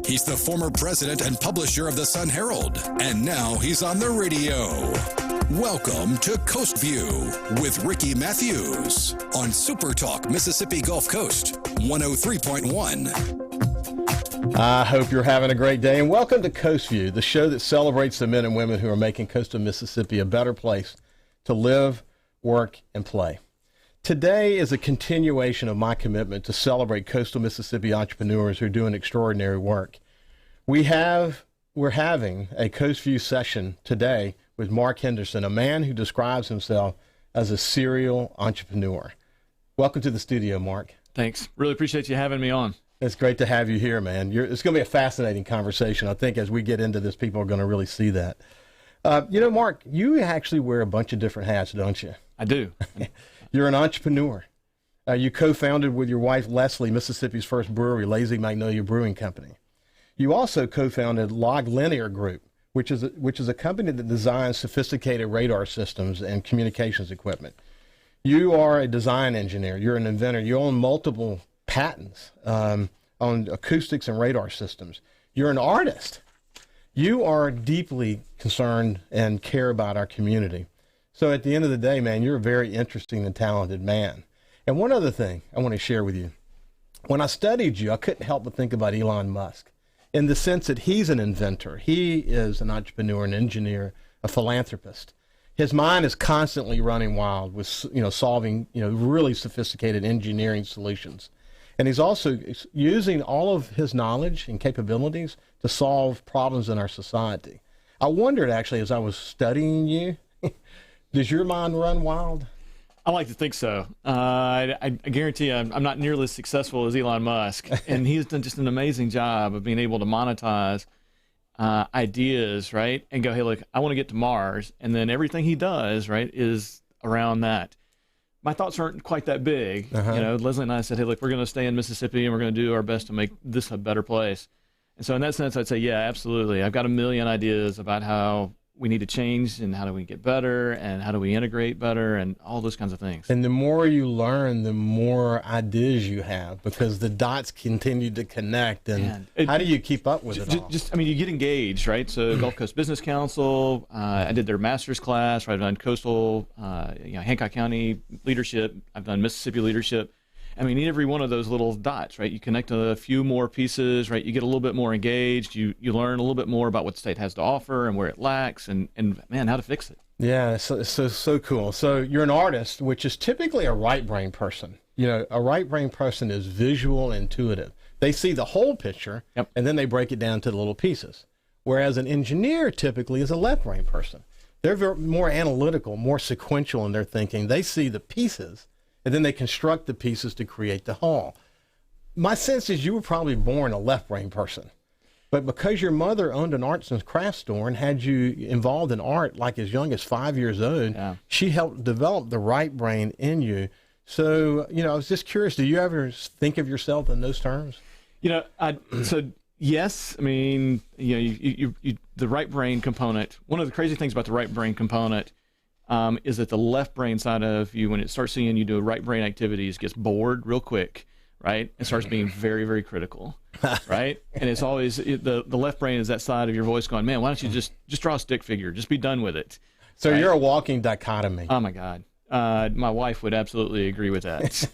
He's the former president and publisher of the Sun Herald, and now he's on the radio. Welcome to Coast Vue with Ricky Mathews on Super Talk Mississippi Gulf Coast 103.1. I hope you're having a great day, and welcome to Coast Vue, the show that celebrates the men and women who are making coastal Mississippi a better place to live, work, and play. Today is a continuation of my commitment to celebrate coastal Mississippi entrepreneurs who are doing extraordinary work. We're having a Coast Vue session today with Mark Henderson, a man who describes himself as a serial entrepreneur. Welcome to the studio, Mark. Thanks. Really appreciate you having me on. It's great to have you here, man. It's going to be a fascinating conversation. I think as we get into this, people are going to really see that. Mark, you actually wear a bunch of different hats, don't you? I do. You're an entrepreneur. You co-founded with your wife, Leslie, Mississippi's first brewery, Lazy Magnolia Brewing Company. You also co-founded Log Linear Group, which is a company that designs sophisticated radar systems and communications equipment. You are a design engineer. You're an inventor. You own multiple patents on acoustics and radar systems. You're an artist. You are deeply concerned and care about our community. So at the end of the day, man, you're a very interesting and talented man. And one other thing I want to share with you. When I studied you, I couldn't help but think about Elon Musk in the sense that he's an inventor. He is an entrepreneur, an engineer, a philanthropist. His mind is constantly running wild with, solving, really sophisticated engineering solutions. And he's also using all of his knowledge and capabilities to solve problems in our society. I wondered, actually, as I was studying you, does your mind run wild? I like to think so. I guarantee I'm not nearly as successful as Elon Musk, and he's done just an amazing job of being able to monetize ideas, right? And go, hey, look, I want to get to Mars, and then everything he does, right, is around that. My thoughts aren't quite that big. Leslie and I said, hey, look, we're going to stay in Mississippi, and we're going to do our best to make this a better place. And so in that sense, I'd say, yeah, absolutely. I've got a million ideas about how we need to change and how do we get better and how do we integrate better and all those kinds of things. And the more you learn, the more ideas you have because the dots continue to connect. And how do you keep up with it all? You get engaged, right? So Gulf Coast Business Council, I did their master's class, right? I've done coastal, Hancock County leadership. I've done Mississippi leadership. Every one of those little dots, right? You connect a few more pieces, right? You get a little bit more engaged. You learn a little bit more about what the state has to offer and where it lacks and man, how to fix it. Yeah, so cool. So you're an artist, which is typically a right brain person. A right brain person is visual, intuitive. They see the whole picture, yep, and then they break it down to the little pieces. Whereas an engineer typically is a left brain person. They're more analytical, more sequential in their thinking. They see the pieces, and then they construct the pieces to create the whole. My sense is you were probably born a left brain person, but because your mother owned an arts and crafts store and had you involved in art like as young as 5 years old, yeah, she helped develop the right brain in you. So, I was just curious, do you ever think of yourself in those terms? So yes, the right brain component, one of the crazy things about the right brain component is that the left brain side of you, when it starts seeing you do right brain activities, gets bored real quick, right? And starts being very, very critical, right? And it's always, the left brain is that side of your voice going, man, why don't you just draw a stick figure? Just be done with it. So right? You're a walking dichotomy. Oh, my God. My wife would absolutely agree with that.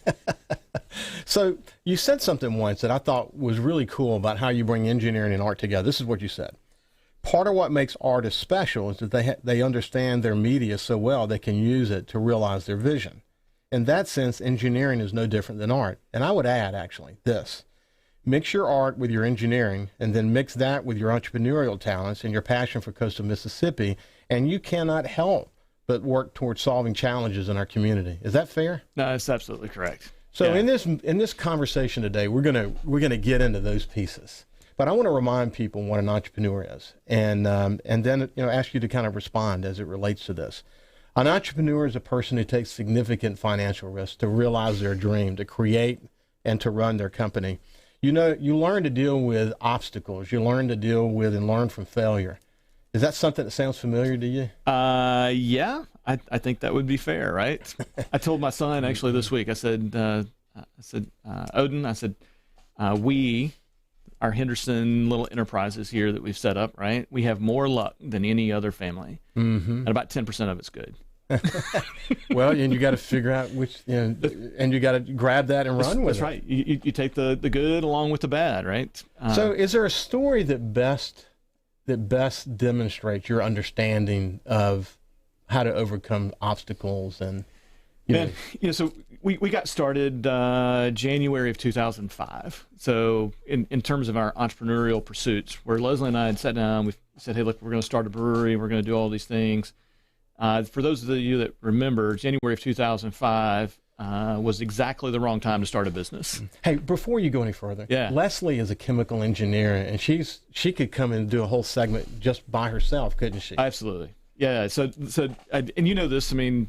So you said something once that I thought was really cool about how you bring engineering and art together. This is what you said. Part of what makes artists special is that they understand their media so well they can use it to realize their vision. In that sense, engineering is no different than art. And I would add, actually, this. Mix your art with your engineering, and then mix that with your entrepreneurial talents and your passion for coastal Mississippi, and you cannot help but work towards solving challenges in our community. Is that fair? No, that's absolutely correct. So yeah, in this conversation today, we're gonna get into those pieces. But I want to remind people what an entrepreneur is, and then ask you to kind of respond as it relates to this. An entrepreneur is a person who takes significant financial risks to realize their dream, to create and to run their company. You learn to deal with obstacles. You learn to deal with and learn from failure. Is that something that sounds familiar to you? Yeah, I think that would be fair, right? I told my son actually this week. I said, Odin, we, our Henderson little enterprises here that we've set up, right? We have more luck than any other family, and about 10% of it's good. Well, and you got to figure out which, and you got to grab that and run with it. That's right. You take the good along with the bad, right? So, is there a story that best demonstrates your understanding of how to overcome obstacles and so we got started January of 2005. So in terms of our entrepreneurial pursuits, where Leslie and I had sat down, we said, hey, look, we're going to start a brewery. We're going to do all these things. For those of you that remember, January of 2005 was exactly the wrong time to start a business. Hey, before you go any further, Leslie is a chemical engineer, and she could come and do a whole segment just by herself, couldn't she? Absolutely. Yeah. So and you know this, I mean,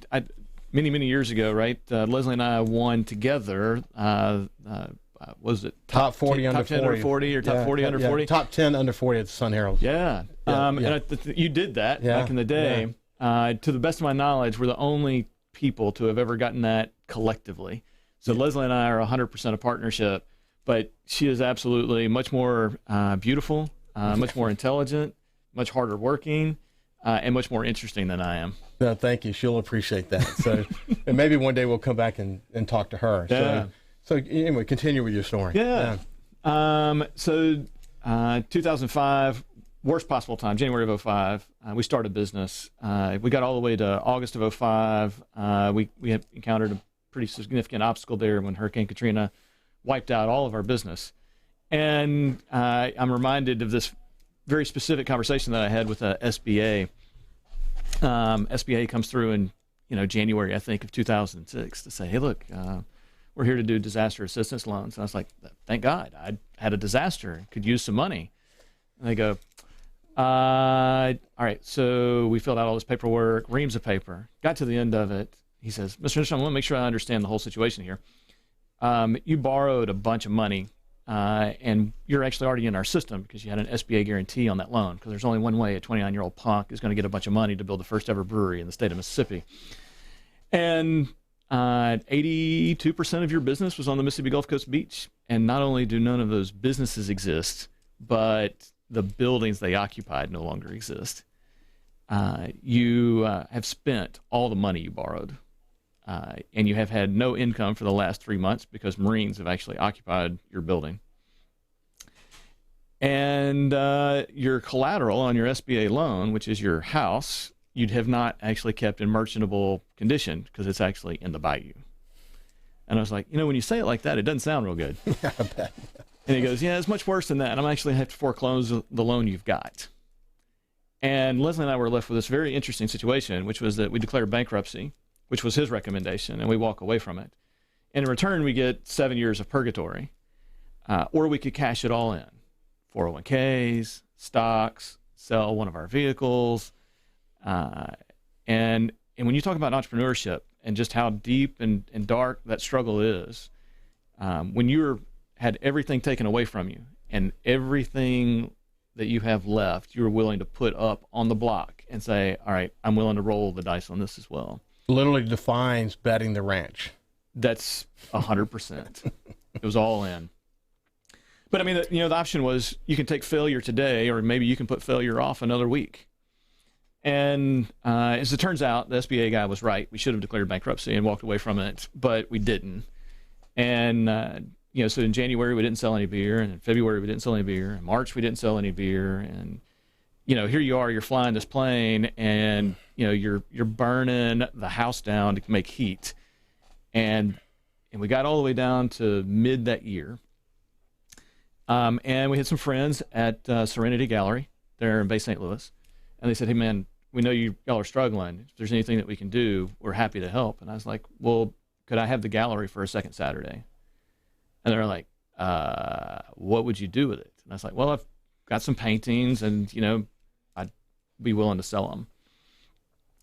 many years ago, right? Leslie and I won together. Was it top 40 under 40? Top 10 under 40 or top 40 under 40? Top 10 under 40 at the Sun Herald. Yeah. And you did that back in the day. Yeah. To the best of my knowledge, we're the only people to have ever gotten that collectively. So Leslie and I are 100% a partnership, but she is absolutely much more beautiful, much more intelligent, much harder working, and much more interesting than I am. No, thank you. She'll appreciate that. So, and maybe one day we'll come back and talk to her. Yeah. So anyway, continue with your story. Yeah. 2005, worst possible time, January of 2005, we started business. We got all the way to August of 2005. We had encountered a pretty significant obstacle there when Hurricane Katrina wiped out all of our business. And I'm reminded of this very specific conversation that I had with the SBA. SBA comes through in January, I think, of 2006 to say, hey, look, we're here to do disaster assistance loans. And I was like, thank God, I had a disaster, could use some money. And they go, all right, so we filled out all this paperwork, reams of paper, got to the end of it. He says, Mr. Henderson, I want to make sure I understand the whole situation here. You borrowed a bunch of money, and you're actually already in our system because you had an SBA guarantee on that loan, because there's only one way a 29-year-old punk is going to get a bunch of money to build the first ever brewery in the state of Mississippi. And 82% of your business was on the Mississippi Gulf Coast beach. And not only do none of those businesses exist, but the buildings they occupied no longer exist. You have spent all the money you borrowed. And you have had no income for the last 3 months because Marines have actually occupied your building. And your collateral on your SBA loan, which is your house, you'd have not actually kept in merchantable condition because it's actually in the bayou. And I was like, when you say it like that, it doesn't sound real good. Yeah, I bet. And he goes, yeah, it's much worse than that. And I'm actually have to foreclose the loan you've got. And Leslie and I were left with this very interesting situation, which was that we declared bankruptcy, which was his recommendation, and we walk away from it. And in return, we get 7 years of purgatory, or we could cash it all in. 401ks, stocks, sell one of our vehicles. And when you talk about entrepreneurship and just how deep and dark that struggle is, when you had everything taken away from you and everything that you have left, you're willing to put up on the block and say, all right, I'm willing to roll the dice on this as well. Literally defines betting the ranch. That's 100%. It was all in. But I mean, the option was you can take failure today, or maybe you can put failure off another week. And as it turns out, the SBA guy was right. We should have declared bankruptcy and walked away from it, but we didn't. And so in January we didn't sell any beer, and in February we didn't sell any beer, in March we didn't sell any beer, and here you are, you're flying this plane, and you're burning the house down to make heat, and we got all the way down to mid that year, and we had some friends at Serenity Gallery there in Bay St. Louis, and they said, hey man, we know y'all are struggling. If there's anything that we can do, we're happy to help. And I was like, well, could I have the gallery for a second Saturday? And they're like, what would you do with it? And I was like, well, I've got some paintings, and I'd be willing to sell them.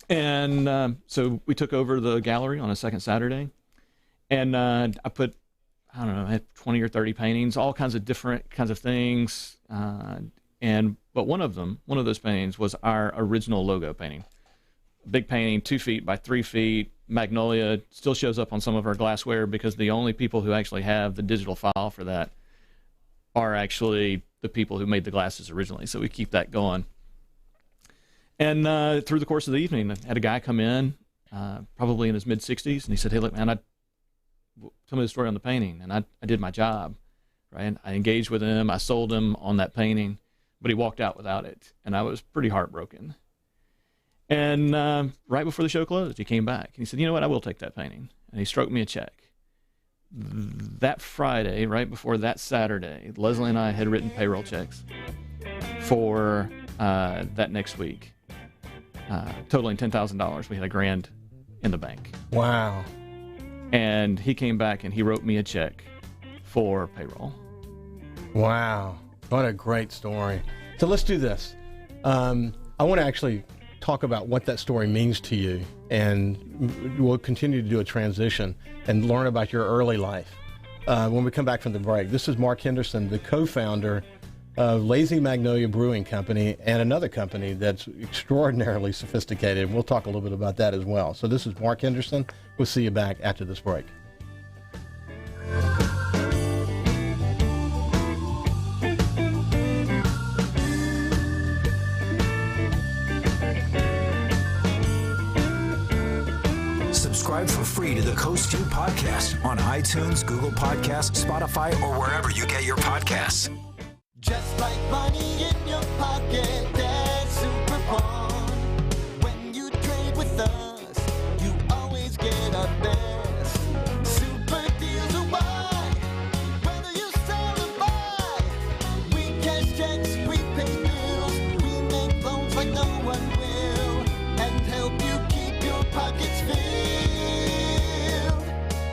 And so we took over the gallery on a second Saturday, and I put, I had 20 or 30 paintings, all kinds of different kinds of things. But one of those paintings was our original logo painting. Big painting, 2 feet by 3 feet, magnolia, still shows up on some of our glassware because the only people who actually have the digital file for that are actually the people who made the glasses originally. So we keep that going. And through the course of the evening, I had a guy come in, probably in his mid-60s, and he said, "Hey, look, man, tell me the story on the painting." And I did my job, right? I engaged with him. I sold him on that painting, but he walked out without it, and I was pretty heartbroken. And right before the show closed, he came back, and he said, "You know what? I will take that painting." And he stroked me a check. That Friday, right before that Saturday, Leslie and I had written payroll checks for that next week, totaling $10,000. We had $1,000 in the bank. Wow. And he came back and he wrote me a check for payroll. Wow. What a great story. So let's do this. I want to actually talk about what that story means to you, and we'll continue to do a transition and learn about your early life when we come back from the break. This is Mark Henderson, the co-founder of Lazy Magnolia Brewing Company and another company that's extraordinarily sophisticated. We'll talk a little bit about that as well. So this is Mark Henderson. We'll see you back after this break. Subscribe for free to the Coast Vue podcast on iTunes, Google Podcasts, Spotify, or wherever you get your podcasts. Just like money in your pocket, that's super fun. When you trade with us, you always get our best. Super deals are why, whether you sell or buy. We cash checks, we pay bills, we make loans like no one will, and help you keep your pockets filled.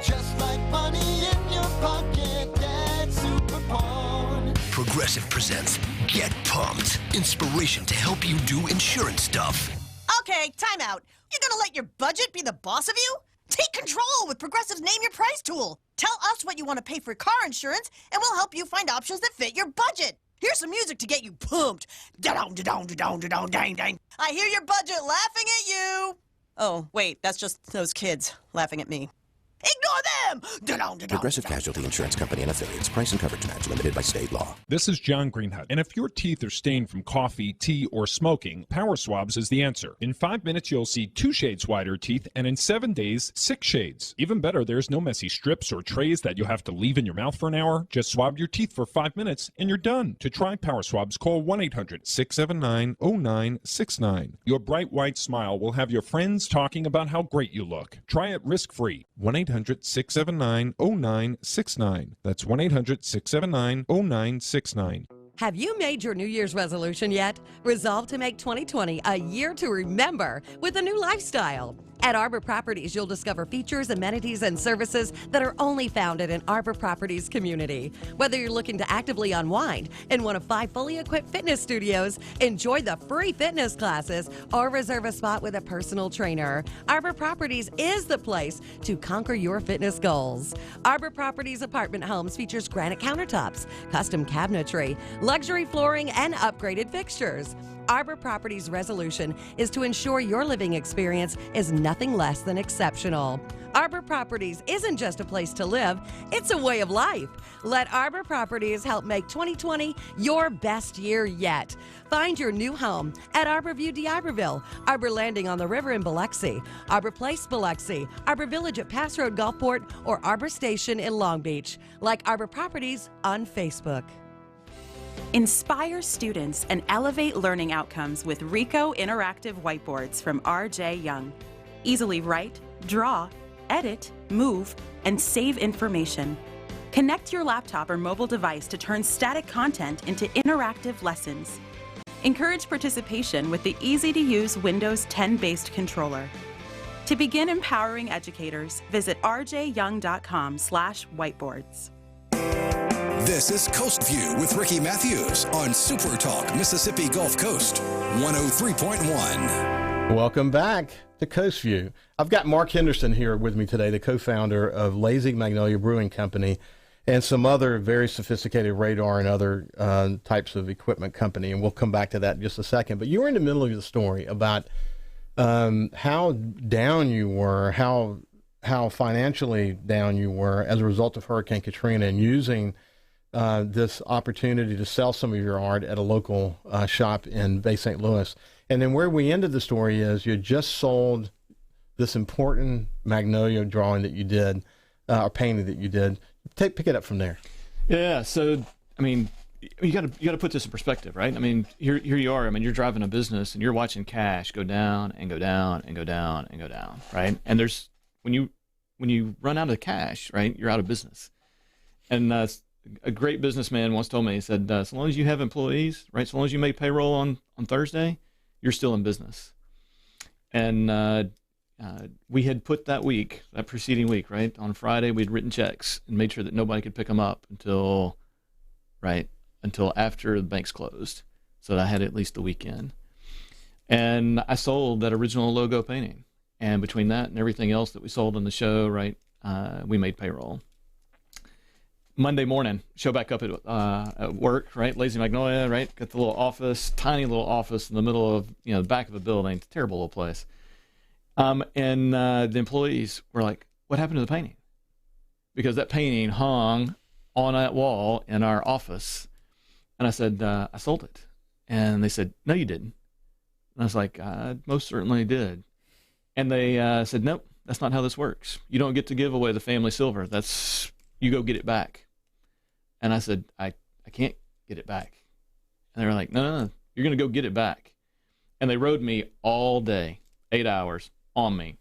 Just like money in your pocket, that's super fun. Progressive presents Get Pumped. Inspiration to help you do insurance stuff. Okay, time out. You're gonna let your budget be the boss of you? Take control with Progressive's Name Your Price tool. Tell us what you want to pay for car insurance, and we'll help you find options that fit your budget. Here's some music to get you pumped. Da-dong, da-dong, da-dong, da-dong, dang, dang. I hear your budget laughing at you. Oh, wait, that's just those kids laughing at me. Ignore them! Da-dong, da-dong, Progressive da-dong. Casualty Insurance Company and Affiliates. Price and coverage match limited by state law. This is John Greenhut, and if your teeth are stained from coffee, tea, or smoking, Power Swabs is the answer. In 5 minutes, you'll see 2 shades whiter teeth, and in 7 days, 6 shades. Even better, there's no messy strips or trays that you'll have to leave in your mouth for an hour. Just swab your teeth for 5 minutes, and you're done. To try Power Swabs, call 1-800-679-0969. Your bright white smile will have your friends talking about how great you look. Try it risk-free. 1-800-679-0969. That's 1-800-679-0969. Have you made your New Year's resolution yet? Resolve to make 2020 a year to remember with a new lifestyle. At Arbor Properties, you'll discover features, amenities, and services that are only found at an Arbor Properties community. Whether you're looking to actively unwind in one of 5 fully equipped fitness studios, enjoy the free fitness classes, or reserve a spot with a personal trainer, Arbor Properties is the place to conquer your fitness goals. Arbor Properties apartment homes features granite countertops, custom cabinetry, luxury flooring, and upgraded fixtures. Arbor Properties' resolution is to ensure your living experience is nothing less than exceptional. Arbor Properties isn't just a place to live, it's a way of life. Let Arbor Properties help make 2020 your best year yet. Find your new home at Arbor View d'Iberville, Arbor Landing on the River in Biloxi, Arbor Place, Biloxi, Arbor Village at Pass Road Gulfport, or Arbor Station in Long Beach. Like Arbor Properties on Facebook. Inspire students and elevate learning outcomes with Ricoh Interactive Whiteboards from R.J. Young. Easily write, draw, edit, move, and save information. Connect your laptop or mobile device to turn static content into interactive lessons. Encourage participation with the easy-to-use Windows 10-based controller. To begin empowering educators, visit rjyoung.com/whiteboards. This is Coast View with Ricky Mathews on Super Talk Mississippi Gulf Coast 103.1. Welcome back to Coast View. I've got Mark Henderson here with me today, the co-founder of Lazy Magnolia Brewing Company and some other very sophisticated radar and other types of equipment company, and we'll come back to that in just a second. But you were in the middle of the story about how down you were, how financially down you were as a result of Hurricane Katrina, and using this opportunity to sell some of your art at a local shop in Bay St. Louis. And then where we ended the story is you just sold this important magnolia drawing that you did, or painting that you did. Pick it up from there. Yeah. So, I mean, you got to put this in perspective, right? I mean, here you are. I mean, you're driving a business and you're watching cash go down and go down and go down and go down, right? And there's when you run out of cash, right, you're out of business. And a great businessman once told me, he said, so long as you have employees, right, so long as you make payroll on Thursday, you're still in business. And we had put that preceding week, right, on Friday, we'd written checks and made sure that nobody could pick them up until after the banks closed, so that I had at least the weekend. And I sold that original logo painting. And between that and everything else that we sold on the show, right, we made payroll. Monday morning, show back up at work, right, Lazy Magnolia, right, got the little office, tiny little office in the middle of, the back of a building, terrible little place. And the employees were like, what happened to the painting? Because that painting hung on that wall in our office. And I said, I sold it. And they said, no, you didn't. And I was like, I most certainly did. And they said, nope, that's not how this works. You don't get to give away the family silver. You go get it back. And I said, I can't get it back. And they were like, no, you're going to go get it back. And they rode me all day, 8 hours on me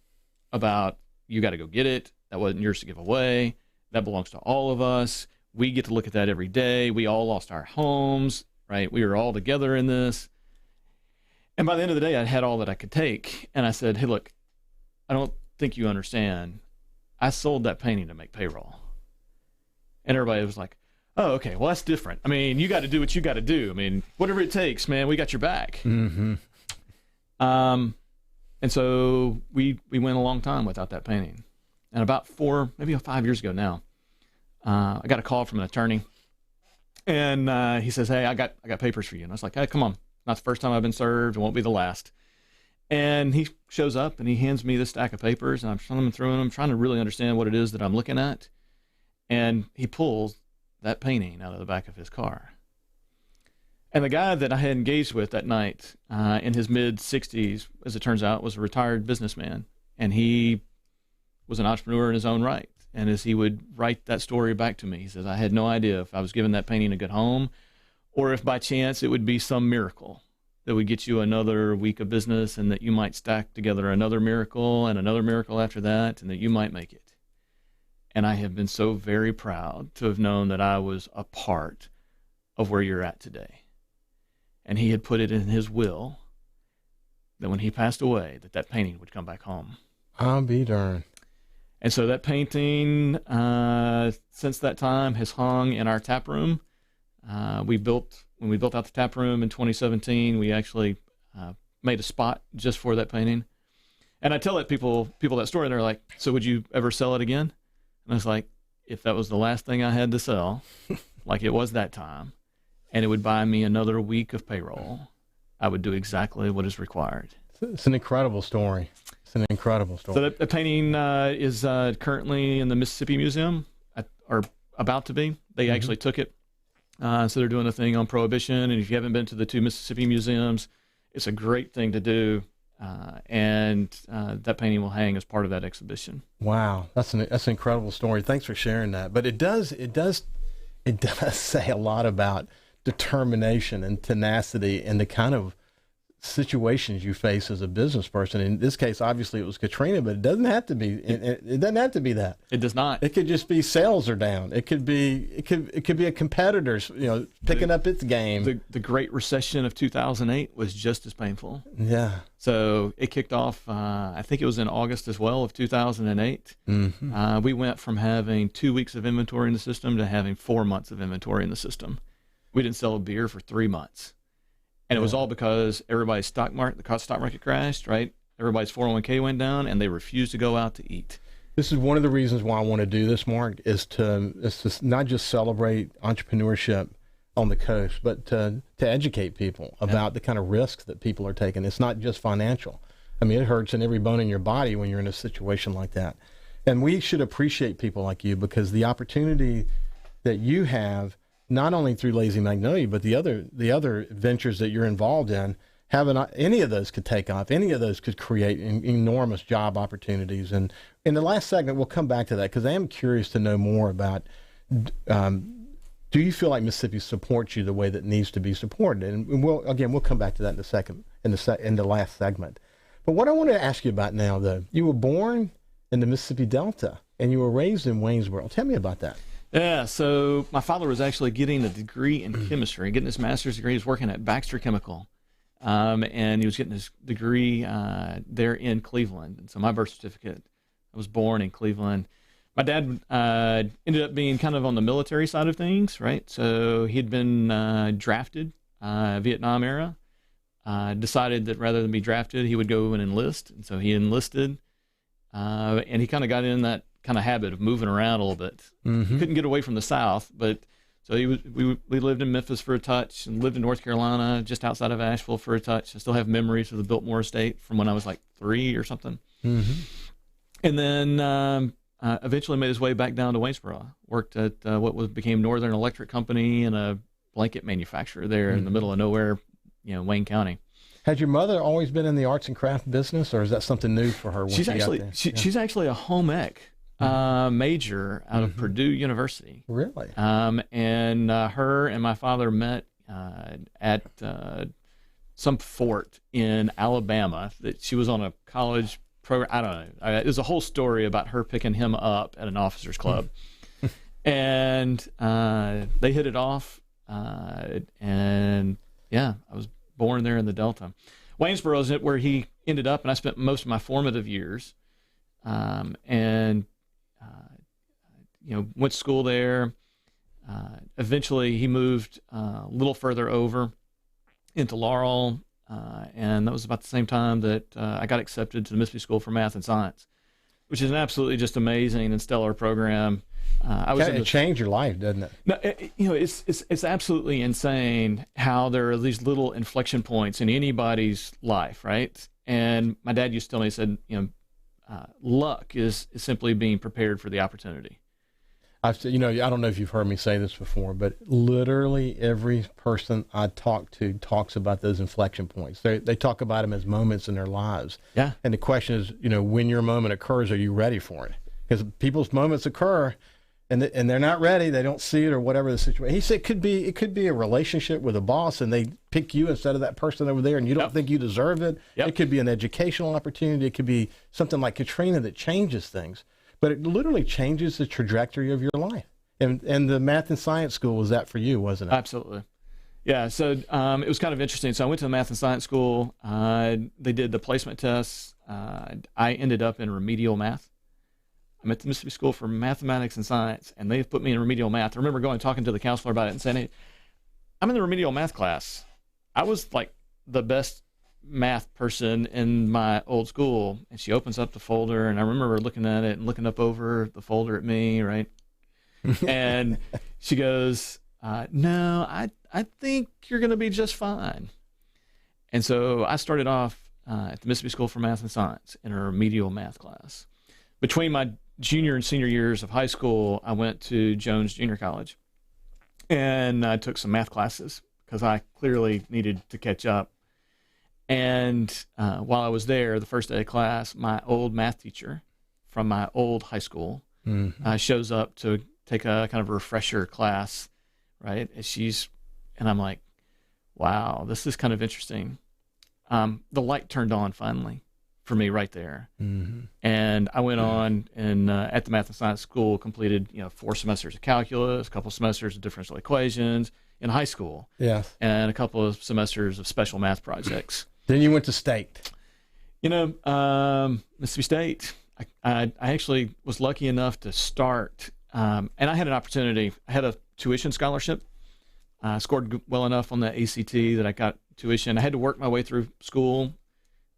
about, you got to go get it. That wasn't yours to give away. That belongs to all of us. We get to look at that every day. We all lost our homes, right? We were all together in this. And by the end of the day, I had all that I could take. And I said, hey, look, I don't think you understand. I sold that painting to make payroll. And everybody was like, oh, okay, well, that's different. I mean, you got to do what you got to do. I mean, whatever it takes, man, we got your back. Mm-hmm. And so we went a long time without that painting. And about maybe 5 years ago now, I got a call from an attorney. And he says, hey, I got papers for you. And I was like, hey, come on. Not the first time I've been served. It won't be the last. And he shows up and he hands me this stack of papers. And I'm thumbing through them, trying to really understand what it is that I'm looking at. And he pulls that painting out of the back of his car. And the guy that I had engaged with that night, in his mid-60s, as it turns out, was a retired businessman. And he was an entrepreneur in his own right. And as he would write that story back to me, he says, I had no idea if I was giving that painting a good home or if by chance it would be some miracle that would get you another week of business and that you might stack together another miracle and another miracle after that and that you might make it. And I have been so very proud to have known that I was a part of where you're at today. And he had put it in his will that when he passed away, that painting would come back home. I'll be darned. And so that painting, since that time, has hung in our tap room. When we built out the tap room in 2017, we actually made a spot just for that painting. And I tell people that story, and they're like, so would you ever sell it again? And I was like, if that was the last thing I had to sell, like it was that time, and it would buy me another week of payroll, I would do exactly what is required. It's an incredible story. It's an incredible story. So the painting is currently in the Mississippi Museum, or about to be. They actually took it. So they're doing a thing on Prohibition. And if you haven't been to the two Mississippi museums, it's a great thing to do. And that painting will hang as part of that exhibition. Wow, that's an incredible story. Thanks for sharing that. But it does say a lot about determination and tenacity and the kind of situations you face as a business person. In this case, obviously it was Katrina, but it doesn't have to be. It doesn't have to be that. It does not. It could just be sales are down. It could be a competitor's, picking up its game. The Great Recession of 2008 was just as painful. Yeah. So it kicked off. I think it was in August as well of 2008. Mm-hmm. We went from having 2 weeks of inventory in the system to having 4 months of inventory in the system. We didn't sell a beer for 3 months. And it was all because everybody's stock market crashed, right? Everybody's 401k went down, and they refused to go out to eat. This is one of the reasons why I want to do this, Mark, is to not just celebrate entrepreneurship on the coast, but to educate people about the kind of risks that people are taking. It's not just financial. I mean, it hurts in every bone in your body when you're in a situation like that. And we should appreciate people like you because the opportunity that you have not only through Lazy Magnolia, but the other ventures that you're involved in, any of those could take off. Any of those could create enormous job opportunities. And in the last segment, we'll come back to that because I am curious to know more about, do you feel like Mississippi supports you the way that needs to be supported? And we'll come back to that in a second, in the last segment. But what I want to ask you about now, though, you were born in the Mississippi Delta and you were raised in Waynesboro. Tell me about that. Yeah, so my father was actually getting a degree in chemistry, getting his master's degree. He was working at Baxter Chemical, and he was getting his degree there in Cleveland. And so my birth certificate, I was born in Cleveland. My dad ended up being kind of on the military side of things, right? So he'd been drafted Vietnam era, decided that rather than be drafted, he would go and enlist. And so he enlisted, and he kind of got in that kind of habit of moving around a little bit. He couldn't get away from the South, but so we lived in Memphis for a touch and lived in North Carolina, just outside of Asheville for a touch. I still have memories of the Biltmore estate from when I was like 3 or something. And then eventually made his way back down to Waynesboro. Worked at what became Northern Electric Company and a blanket manufacturer there in the middle of nowhere, Wayne County. Had your mother always been in the arts and craft business, or is that something new for her? She's actually a home ec major out of Purdue University. Really? And her and my father met at some fort in Alabama that she was on a college program. I don't know. There's a whole story about her picking him up at an officers club. And they hit it off. And yeah, I was born there in the Delta. Waynesboro is where he ended up, and I spent most of my formative years. Went to school there. Eventually, he moved a little further over into Laurel, and that was about the same time that I got accepted to the Mississippi School for Math and Science, which is an absolutely just amazing and stellar program. It changed your life, doesn't it? No, it's absolutely insane how there are these little inflection points in anybody's life, right? And my dad used to tell me, he said, luck is simply being prepared for the opportunity. I don't know if you've heard me say this before, but literally every person I talk to talks about those inflection points. They talk about them as moments in their lives. Yeah. And the question is, when your moment occurs, are you ready for it? Because people's moments occur, and they're not ready. They don't see it, or whatever the situation. He said it could be a relationship with a boss, and they pick you instead of that person over there, and you don't think you deserve it. It could be an educational opportunity. It could be something like Katrina that changes things. But it literally changes the trajectory of your life. And the math and science school was that for you, wasn't it? Absolutely. Yeah, so it was kind of interesting. So I went to the math and science school. They did the placement tests. I ended up in remedial math. I'm at the Mississippi School for Mathematics and Science, and they put me in remedial math. I remember going and talking to the counselor about it and saying, hey, I'm in the remedial math class. I was like the best math person in my old school. And she opens up the folder, and I remember looking at it and looking up over the folder at me, right? And she goes, no, I think you're going to be just fine. And so I started off at the Mississippi School for Math and Science in a remedial math class. Between my junior and senior years of high school, I went to Jones Junior College, and I took some math classes because I clearly needed to catch up. And while I was there, the first day of class, my old math teacher from my old high school shows up to take a kind of a refresher class, right? And I'm like, wow, this is kind of interesting. The light turned on finally for me right there. And I went on and at the Math and Science School completed 4 semesters of calculus, a couple semesters of differential equations in high school, and a couple of semesters of special math projects. Then you went to state. Mississippi State. I actually was lucky enough to start, and I had an opportunity. I had a tuition scholarship. I scored well enough on the ACT that I got tuition. I had to work my way through school.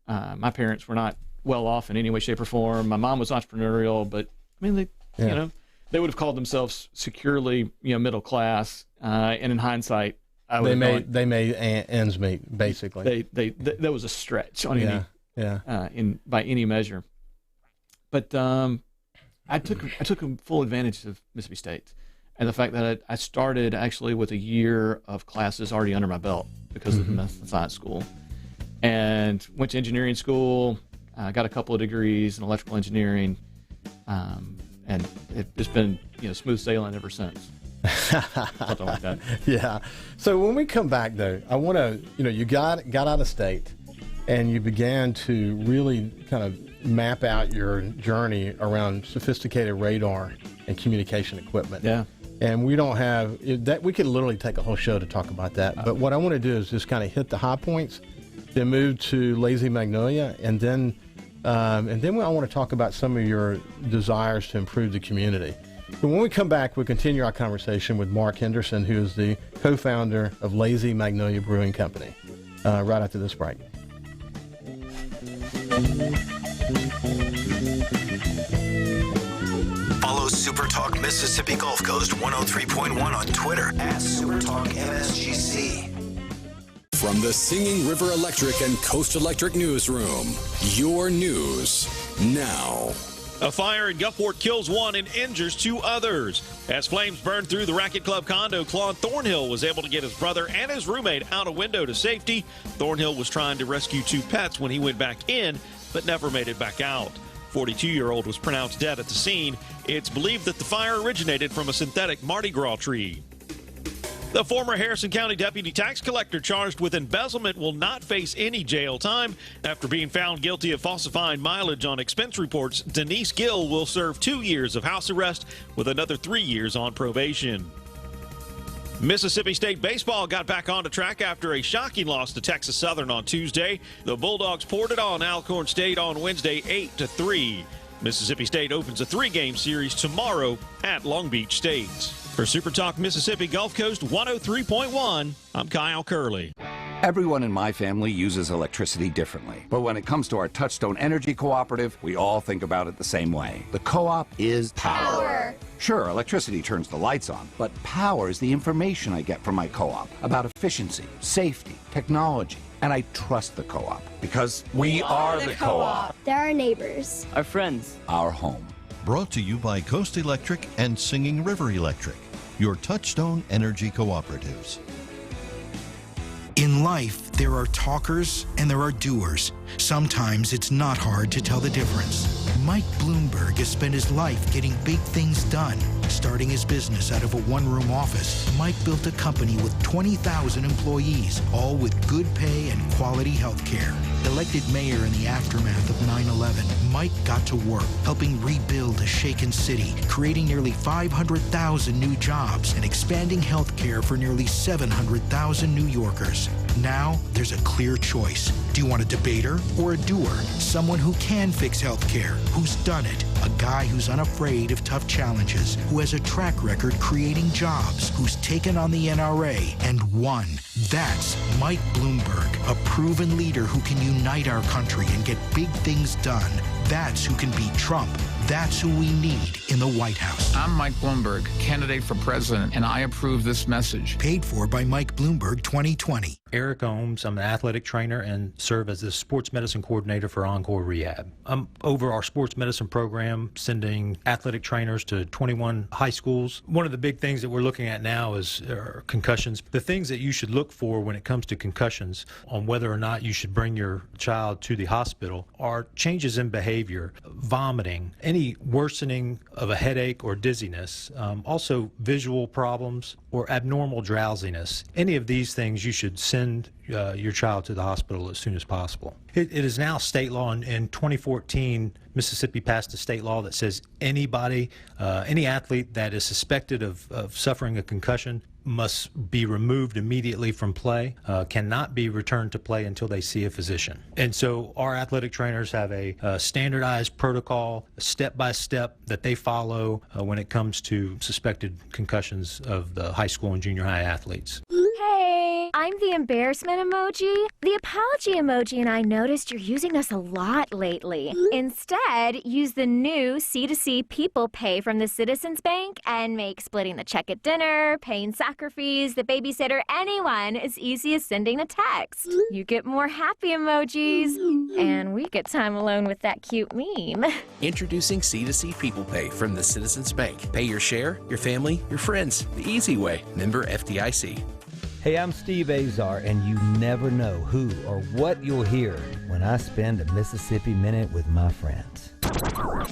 My parents were not well off in any way, shape, or form. My mom was entrepreneurial, but I mean, they would have called themselves securely, middle class. And in hindsight, they made ends meet, basically. That was a stretch on by any measure. But I took full advantage of Mississippi State. and the fact that I started actually with a year of classes already under my belt because of the math and science school, and went to engineering school, got a couple of degrees in electrical engineering, and it's been smooth sailing ever since. Something like that. Yeah. So when we come back, though, I want to, you got out of state, and you began to really kind of map out your journey around sophisticated radar and communication equipment. Yeah. And we don't have that. We could literally take a whole show to talk about that. But what I want to do is just kind of hit the high points, then move to Lazy Magnolia, and then I want to talk about some of your desires to improve the community. But when we come back, we'll continue our conversation with Mark Henderson, who is the co-founder of Lazy Magnolia Brewing Company, right after this break. Follow Super Talk Mississippi Gulf Coast 103.1 on Twitter at Super Talk MSGC. From the Singing River Electric and Coast Electric Newsroom, your news now. A fire in Gulfport kills one and injures two others. As flames burned through the Racket Club condo, Claude Thornhill was able to get his brother and his roommate out a window to safety. Thornhill was trying to rescue two pets when he went back in, but never made it back out. 42-year-old was pronounced dead at the scene. It's believed that the fire originated from a synthetic Mardi Gras tree. The former Harrison County deputy tax collector charged with embezzlement will not face any jail time. After being found guilty of falsifying mileage on expense reports, Denise Gill will serve 2 years of house arrest with another 3 years on probation. Mississippi State baseball got back on the track after a shocking loss to Texas Southern on Tuesday. The Bulldogs poured it on Alcorn State on Wednesday 8-3. Mississippi State opens a 3-game series tomorrow at Long Beach State. For Super Talk Mississippi Gulf Coast 103.1, I'm Kyle Curley. Everyone in my family uses electricity differently. But when it comes to our Touchstone Energy Cooperative, we all think about it the same way. The co-op is power. Sure, electricity turns the lights on, but power is the information I get from my co-op about efficiency, safety, technology. And I trust the co-op because we are the co-op. They're our neighbors. Our friends. Our home. Brought to you by Coast Electric and Singing River Electric, your Touchstone Energy Cooperatives. In life, there are talkers and there are doers. Sometimes it's not hard to tell the difference. Mike Bloomberg has spent his life getting big things done. Starting his business out of a one-room office, Mike built a company with 20,000 employees, all with good pay and quality health care. Elected mayor in the aftermath of 9/11, Mike got to work helping rebuild a shaken city, creating nearly 500,000 new jobs and expanding health care for nearly 700,000 New Yorkers. Now, there's a clear choice. Do you want a debater or a doer? Someone who can fix health care, who's done it. A guy who's unafraid of tough challenges, who has a track record creating jobs, who's taken on the NRA and won. That's Mike Bloomberg, a proven leader who can unite our country and get big things done. That's who can beat Trump. That's who we need in the White House. I'm Mike Bloomberg, candidate for president, and I approve this message. Paid for by Mike Bloomberg 2020. Eric Ohms, I'm an athletic trainer and serve as the sports medicine coordinator for Encore Rehab. I'm over our sports medicine program, sending athletic trainers to 21 high schools. One of the big things that we're looking at now is concussions. The things that you should look for when it comes to concussions on whether or not you should bring your child to the hospital are changes in behavior, vomiting, any worsening of a headache or dizziness, also visual problems or abnormal drowsiness. Any of these things you should send your child to the hospital as soon as possible. It is now state law. In 2014, Mississippi passed a state law that says anybody, any athlete that is suspected of suffering a concussion must be removed immediately from play, cannot be returned to play until they see a physician. And so our athletic trainers have a standardized protocol, step-by-step, that they follow when it comes to suspected concussions of the high school and junior high athletes. Hey, Hey, I'm the embarrassment emoji. The apology emoji and I noticed you're using us a lot lately. Instead, use the new C2C People Pay from the Citizens Bank and make splitting the check at dinner, paying soccer fees, the babysitter, anyone as easy as sending a text. You get more happy emojis, and we get time alone with that cute meme. Introducing C2C People Pay from the Citizens Bank. Pay your share, your family, your friends, the easy way. Member FDIC. Hey, I'm Steve Azar, and you never know who or what you'll hear when I spend a Mississippi Minute with my friends.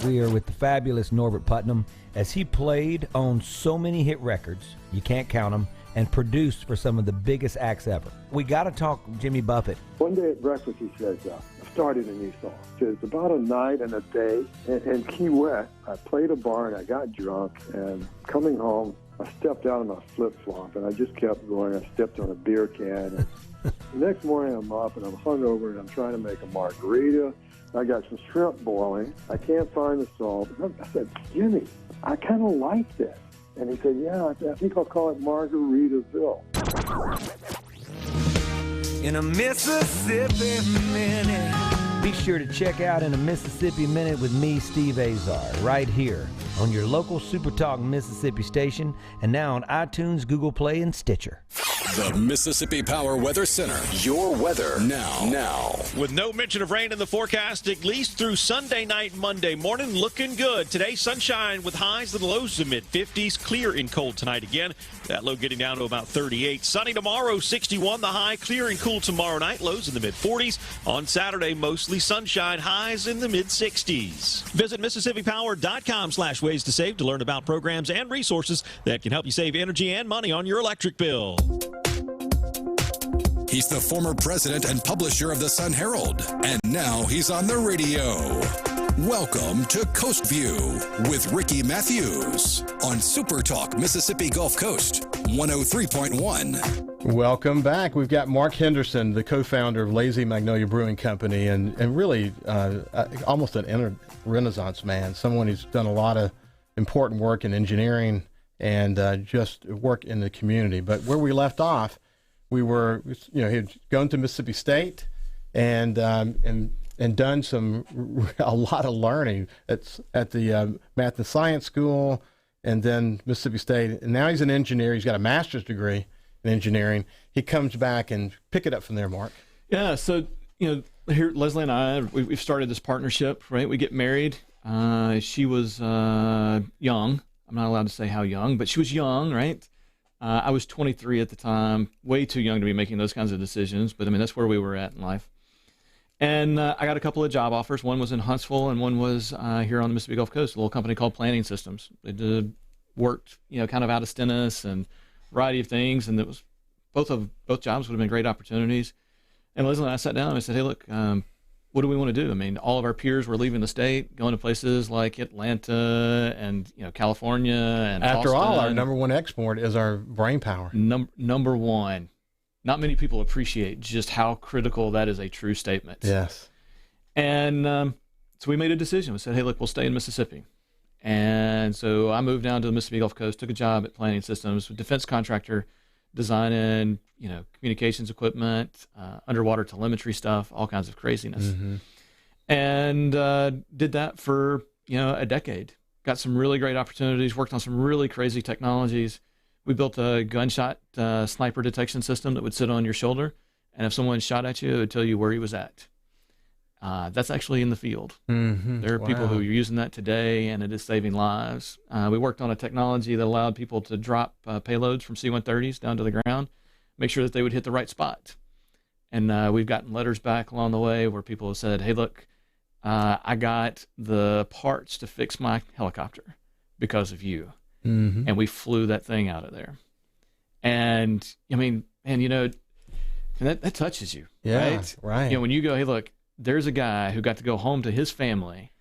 We are with the fabulous Norbert Putnam as he played on so many hit records, you can't count them, and produced for some of the biggest acts ever. We got to talk Jimmy Buffett. One day at breakfast, he says, I started a new song. He says, about a night and a day in Key West, I played a bar and I got drunk, and coming home, I stepped out of my flip-flop, and I just kept going. I stepped on a beer can. And the next morning, I'm up, and I'm hungover, and I'm trying to make a margarita. I got some shrimp boiling. I can't find the salt. I said, Jimmy, I kind of like this. And he said, yeah, I think I'll call it Margaritaville. In a Mississippi Minute. Be sure to check out In a Mississippi Minute with me, Steve Azar, right here on your local Super Talk Mississippi station, and now on iTunes, Google Play, and Stitcher. The Mississippi Power Weather Center. Your weather now. With no mention of rain in the forecast, at least through Sunday night, Monday morning, looking good. Today, sunshine with highs and lows to mid-50s. Clear and cold tonight again. That low getting down to about 38. Sunny tomorrow, 61 the high. Clear and cool tomorrow night. Lows in the mid-40s. On Saturday, mostly sunshine. Highs in the mid-60s. Visit MississippiPower.com/ways to save to learn about programs and resources that can help you save energy and money on your electric bill. He's the former president and publisher of the Sun Herald, and now he's on the radio. Welcome to Coast View with Ricky Mathews on Super Talk Mississippi Gulf Coast 103.1. Welcome back. We've got Mark Henderson, the co-founder of Lazy Magnolia Brewing Company, and really almost an Renaissance man, someone who's done a lot of important work in engineering and just work in the community. But where we left off, we were, he had gone to Mississippi State and done a lot of learning at the Math and Science School, and then Mississippi State. And now he's an engineer. He's got a master's degree in engineering. He comes back and pick it up from there, Mark. Yeah. So here Leslie and I, we've started this partnership. Right. We get married. She was young. I'm not allowed to say how young, but she was young, right? I was 23 at the time, way too young to be making those kinds of decisions, but I mean, that's where we were at in life. And I got a couple of job offers. One was in Huntsville, and one was here on the Mississippi Gulf Coast, a little company called Planning Systems. They worked, kind of out of Stennis and a variety of things, and it was both jobs would have been great opportunities. And Leslie and I sat down and I said, hey, look, what do we want to do? I mean, all of our peers were leaving the state, going to places like Atlanta and California and after Boston. all, our number one export is our brain power. Number one. Not many people appreciate just how critical that is a true statement. Yes. And so we made a decision. We said, hey, look, we'll stay in Mississippi. And so I moved down to the Mississippi Gulf Coast, took a job at Planning Systems, a defense contractor, designing, communications equipment, underwater telemetry stuff, all kinds of craziness. Mm-hmm. And did that for, a decade. Got some really great opportunities, worked on some really crazy technologies. We built a gunshot sniper detection system that would sit on your shoulder, and if someone shot at you, it would tell you where he was at. That's actually in the field. Mm-hmm. There are people who are using that today, and it is saving lives. We worked on a technology that allowed people to drop payloads from C-130s down to the ground, make sure that they would hit the right spot. And we've gotten letters back along the way where people have said, hey, look, I got the parts to fix my helicopter because of you. Mm-hmm. And we flew that thing out of there. And, I mean, and that touches you, yeah, right? When you go, hey, look, there's a guy who got to go home to his family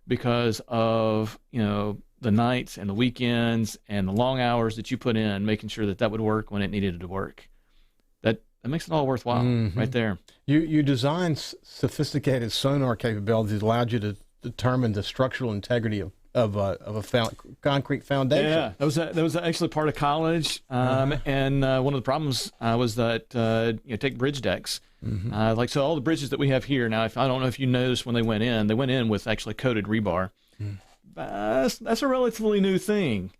because of, the nights and the weekends and the long hours that you put in making sure that would work when it needed to work. That makes it all worthwhile, mm-hmm. right there. You designed sophisticated sonar capabilities that allowed you to determine the structural integrity of concrete foundation. Yeah, that was actually part of college. And one of the problems was that take bridge decks. So all the bridges that we have here now. I don't know if you noticed when they went in with actually coated rebar. That's a relatively new thing.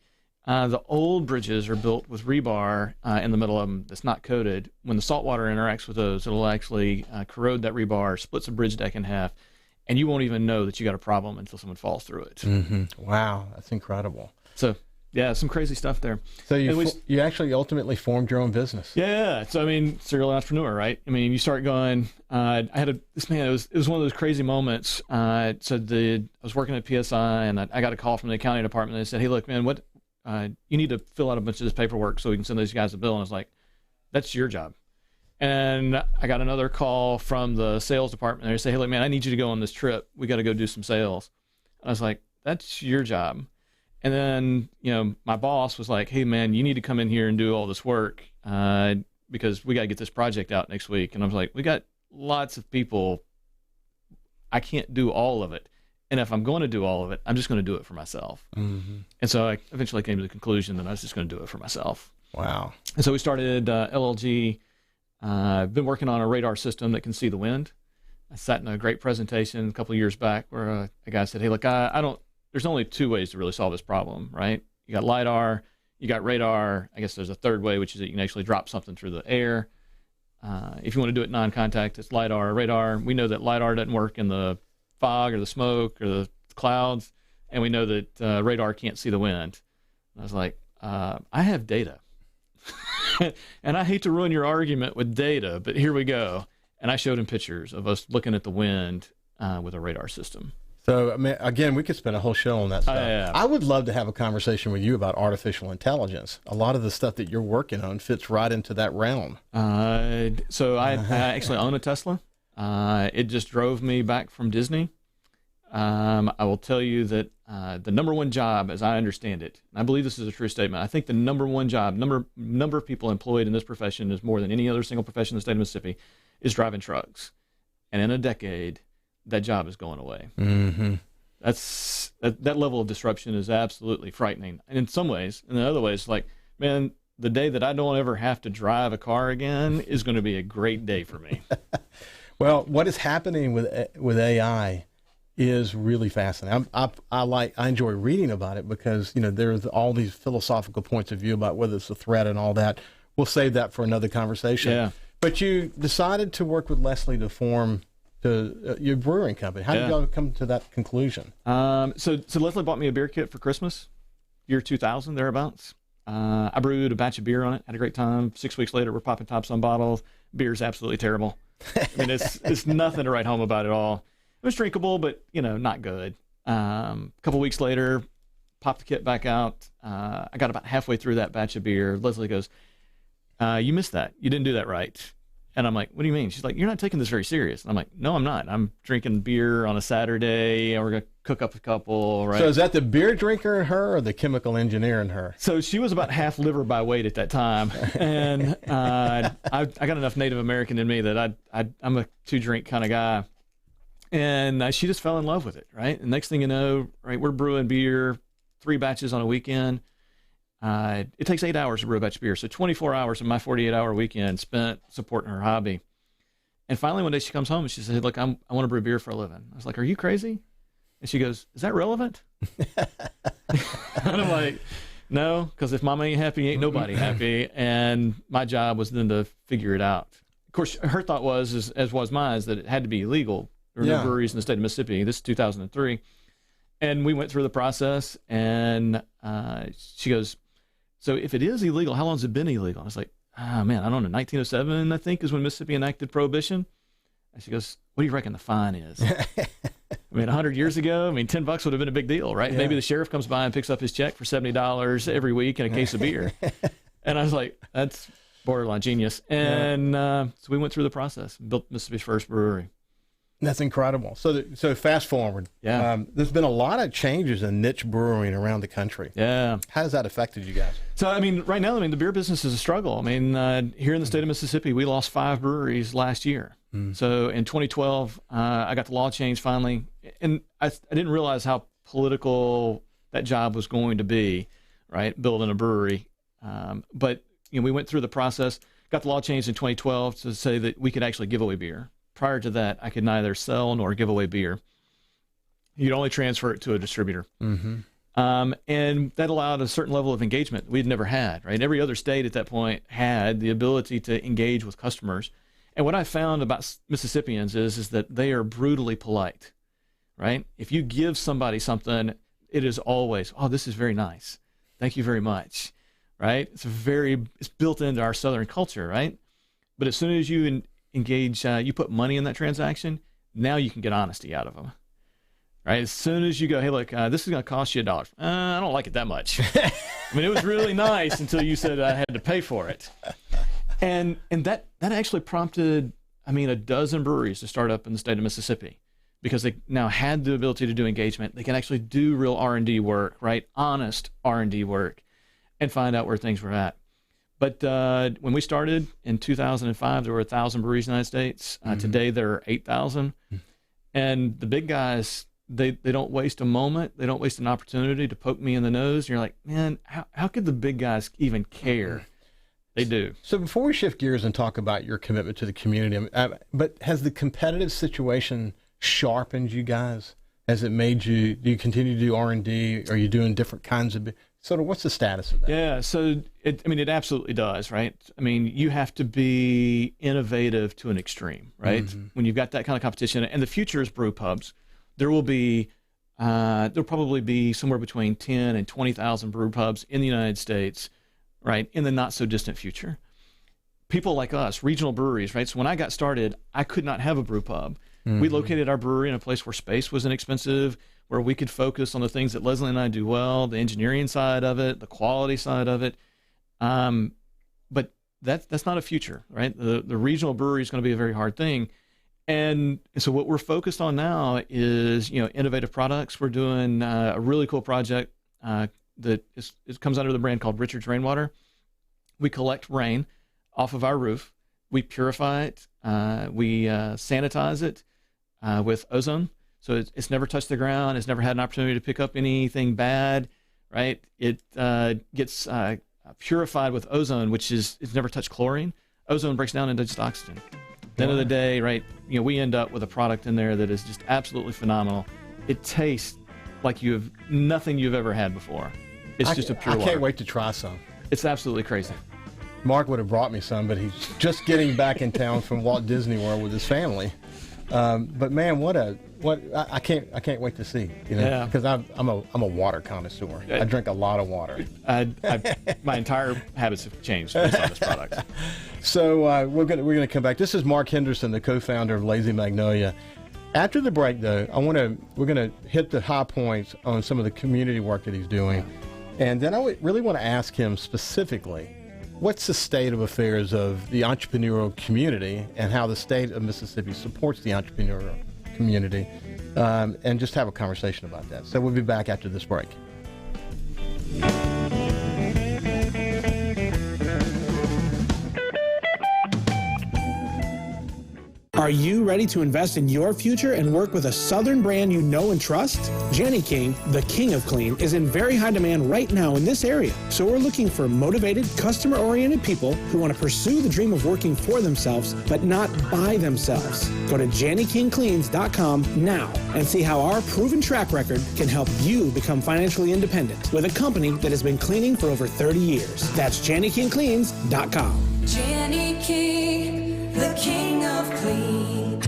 The old bridges are built with rebar in the middle of them that's not coated. When the salt water interacts with those, it'll actually corrode that rebar, splits a bridge deck in half, and you won't even know that you got a problem until someone falls through it. Wow, that's incredible. So, yeah, some crazy stuff there. So you actually ultimately formed your own business. Yeah. So, I mean, serial entrepreneur, right? I mean, you start going, it was one of those crazy moments. I was working at PSI, and I got a call from the accounting department. They said, hey, look, man, you need to fill out a bunch of this paperwork so we can send those guys a bill. And I was like, that's your job. And I got another call from the sales department. They say, hey, look, man, I need you to go on this trip. We got to go do some sales. And I was like, that's your job. And then, my boss was like, hey, man, you need to come in here and do all this work because we got to get this project out next week. And I was like, we got lots of people. I can't do all of it. And if I'm going to do all of it, I'm just going to do it for myself. And so I eventually came to the conclusion that I was just going to do it for myself. Wow. And so we started LLG. I've been working on a radar system that can see the wind. I sat in a great presentation a couple of years back where a guy said, hey, look, there's only two ways to really solve this problem, right? You got LiDAR, you got radar. I guess there's a third way, which is that you can actually drop something through the air. If you want to do it non-contact, it's LiDAR or radar. We know that LiDAR doesn't work in the fog or the smoke or the clouds, and we know that radar can't see the wind. And I was like, I have data. And I hate to ruin your argument with data, but here we go. And I showed him pictures of us looking at the wind with a radar system. So, I mean, again, we could spend a whole show on that stuff. Yeah. I would love to have a conversation with you about artificial intelligence. A lot of the stuff that you're working on fits right into that realm. So I actually own a Tesla. It just drove me back from Disney. I will tell you that the number one job, as I understand it, and I believe this is a true statement, I think the number one job, number of people employed in this profession is more than any other single profession in the state of Mississippi, is driving trucks. And in a decade, that job is going away. That level of disruption is absolutely frightening. And in some ways, and in other ways, like, man, the day that I don't ever have to drive a car again is going to be a great day for me. Well, what is happening with AI is really fascinating. I enjoy reading about it because, there's all these philosophical points of view about whether it's a threat and all that. We'll save that for another conversation. Yeah. But you decided to work with Leslie to form your brewing company. How did y'all come to that conclusion? So Leslie bought me a beer kit for Christmas, year 2000, thereabouts. I brewed a batch of beer on it, had a great time. 6 weeks later, we're popping tops on bottles. Beer's absolutely terrible. I mean, it's nothing to write home about at all. It was drinkable, but, not good. A couple weeks later, popped the kit back out. I got about halfway through that batch of beer. Leslie goes, you missed that. You didn't do that right. And I'm like, what do you mean? She's like, you're not taking this very serious. And I'm like, no, I'm not. I'm drinking beer on a Saturday, and we're going to cook up a couple, right? So is that the beer drinker in her or the chemical engineer in her? So she was about half liver by weight at that time. And I got enough Native American in me that I'm a two-drink kind of guy. And she just fell in love with it, right? And next thing you know, right, we're brewing beer, 3 batches on a weekend. It takes 8 hours to brew a batch of beer. So 24 hours of my 48-hour weekend spent supporting her hobby. And finally, one day she comes home and she said, look, I want to brew beer for a living. I was like, are you crazy? And she goes, is that relevant? And I'm like, no, because if mama ain't happy, ain't nobody happy. And my job was then to figure it out. Of course, her thought was, as was mine, is that it had to be illegal. There were no breweries in the state of Mississippi. This is 2003. And we went through the process, and she goes, so if it is illegal, how long has it been illegal? I was like, man, I don't know. 1907, I think, is when Mississippi enacted Prohibition. And she goes, what do you reckon the fine is? I mean, 100 years ago, $10 would have been a big deal, right? Yeah. Maybe the sheriff comes by and picks up his check for $70 every week and a case of beer. And I was like, that's borderline genius. And so we went through the process and built Mississippi's first brewery. That's incredible. So fast forward. Yeah. There's been a lot of changes in niche brewing around the country. Yeah. How has that affected you guys? So, right now, the beer business is a struggle. Here in the state of Mississippi, we lost 5 breweries last year. So in 2012, I got the law changed finally. And I didn't realize how political that job was going to be, right? Building a brewery. But we went through the process, got the law changed in 2012 to say that we could actually give away beer. Prior to that, I could neither sell nor give away beer. You'd only transfer it to a distributor. Mm-hmm. And that allowed a certain level of engagement we'd never had, right? Every other state at that point had the ability to engage with customers. And what I found about Mississippians is that they are brutally polite, right? If you give somebody something, it is always, oh, this is very nice. Thank you very much, right? It's built into our Southern culture, right? But as soon as you engage, you put money in that transaction, now you can get honesty out of them. Right, as soon as you go, hey, look, this is going to cost you $1. I don't like it that much. I mean, it was really nice until you said I had to pay for it, and that actually prompted, a dozen breweries to start up in the state of Mississippi, because they now had the ability to do engagement. They can actually do real R&D work, right, honest R&D work, and find out where things were at. But when we started in 2005, there were 1,000 breweries in the United States. Today, there are 8,000, and the big guys. They don't waste a moment. They don't waste an opportunity to poke me in the nose. And you're like, man, how could the big guys even care? They do. So before we shift gears and talk about your commitment to the community, but has the competitive situation sharpened you guys? Has it made you, do you continue to do R&D? Are you doing different kinds of, sort of what's the status of that? Yeah, so it absolutely does, right? You have to be innovative to an extreme, right? Mm-hmm. When you've got that kind of competition, and the future is brew pubs. There'll probably be somewhere between 10 and 20,000 brew pubs in the United States, right, in the not so distant future. People like us, regional breweries, right? So when I got started, I could not have a brew pub. Mm-hmm. We located our brewery in a place where space was inexpensive, where we could focus on the things that Leslie and I do well, the engineering side of it, the quality side of it. But that's not a future, right? The regional brewery is going to be a very hard thing. And so what we're focused on now is, innovative products. We're doing a really cool project that comes under the brand called Richard's Rainwater. We collect rain off of our roof. We purify it. We sanitize it with ozone. So it's never touched the ground. It's never had an opportunity to pick up anything bad, right? It gets purified with ozone, it's never touched chlorine. Ozone breaks down into just oxygen. At the end of the day, right, we end up with a product in there that is just absolutely phenomenal. It tastes like nothing you've ever had before. It's just a pure water. I can't wait to try some. It's absolutely crazy. Mark would have brought me some, but he's just getting back in town from Walt Disney World with his family. But man, I can't wait to see, because I'm a water connoisseur. I drink a lot of water. My entire habits have changed based on this product. So we're gonna come back. This is Mark Henderson, the co-founder of Lazy Magnolia. After the break, though, we're gonna hit the high points on some of the community work that he's doing, and then I really want to ask him specifically, what's the state of affairs of the entrepreneurial community and how the state of Mississippi supports the entrepreneurial community, and just have a conversation about that. So we'll be back after this break. Are you ready to invest in your future and work with a Southern brand you know and trust? Jenny King, the king of clean, is in very high demand right now in this area. So we're looking for motivated, customer-oriented people who want to pursue the dream of working for themselves, but not by themselves. Go to JennyKingCleans.com now and see how our proven track record can help you become financially independent with a company that has been cleaning for over 30 years. That's JennyKingCleans.com. Jenny King, the king of clean.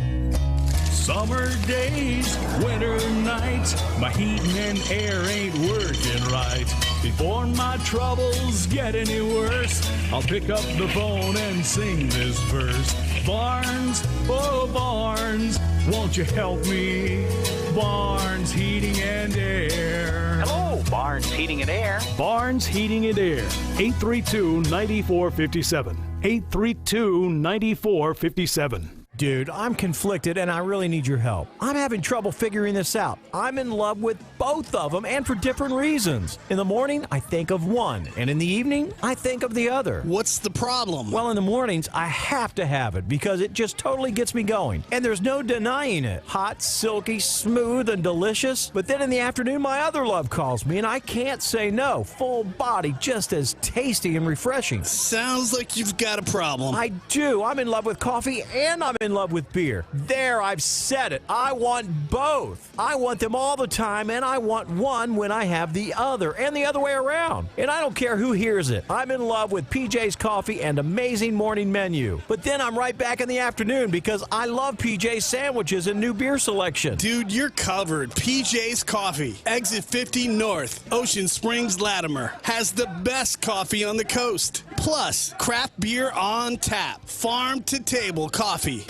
Summer days, winter nights, my heating and air ain't working right. Before my troubles get any worse, I'll pick up the phone and sing this verse. Barnes, oh Barnes, won't you help me? Barnes Heating and Air. Hello, Barnes Heating and Air. Barnes Heating and Air, 832-9457. 832-9457. Dude, I'm conflicted and I really need your help. I'm having trouble figuring this out. I'm in love with both of them and for different reasons. In the morning, I think of one, and in the evening, I think of the other. What's the problem? Well, in the mornings, I have to have it because it just totally gets me going, and there's no denying it. Hot, silky, smooth, and delicious. But then in the afternoon, my other love calls me, and I can't say no. Full body, just as tasty and refreshing. Sounds like you've got a problem. I do. I'm in love with coffee, and I'm in love with beer. There, I've said it. I want both. I want them all the time, and I want one when I have the other, and the other way around. And I don't care who hears it. I'm in love with PJ's Coffee and amazing morning menu. But then I'm right back in the afternoon because I love PJ's sandwiches and new beer selection. Dude, you're covered. PJ's Coffee, Exit 50 North, Ocean Springs, Latimer, has the best coffee on the coast. Plus, craft beer on tap, farm-to-table coffee.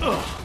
Ugh,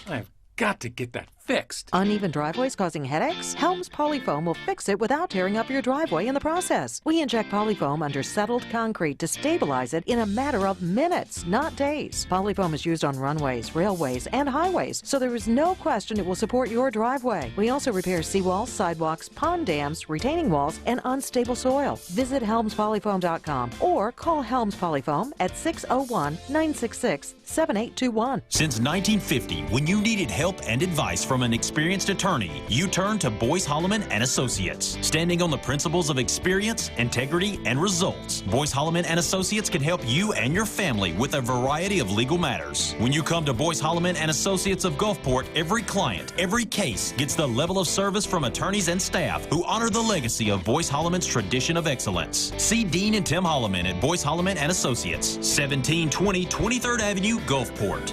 I've got to get that fixed. Uneven driveways causing headaches? Helms Polyfoam will fix it without tearing up your driveway in the process. We inject Polyfoam under settled concrete to stabilize it in a matter of minutes, not days. Polyfoam is used on runways, railways, and highways, so there is no question it will support your driveway. We also repair seawalls, sidewalks, pond dams, retaining walls, and unstable soil. Visit HelmsPolyfoam.com or call Helms Polyfoam at 601-966-7821. Since 1950, when you needed help and advice from an experienced attorney, you turned to Boyce Holloman and Associates. Standing on the principles of experience, integrity, and results, Boyce Holloman and Associates can help you and your family with a variety of legal matters. When you come to Boyce Holloman and Associates of Gulfport, every client, every case gets the level of service from attorneys and staff who honor the legacy of Boyce Holloman's tradition of excellence. See Dean and Tim Holloman at Boyce Holloman and Associates, 1720 23rd Avenue, Gulfport.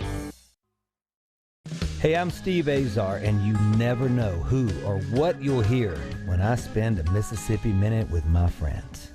Hey, I'm Steve Azar, and you never know who or what you'll hear when I spend a Mississippi Minute with my friends.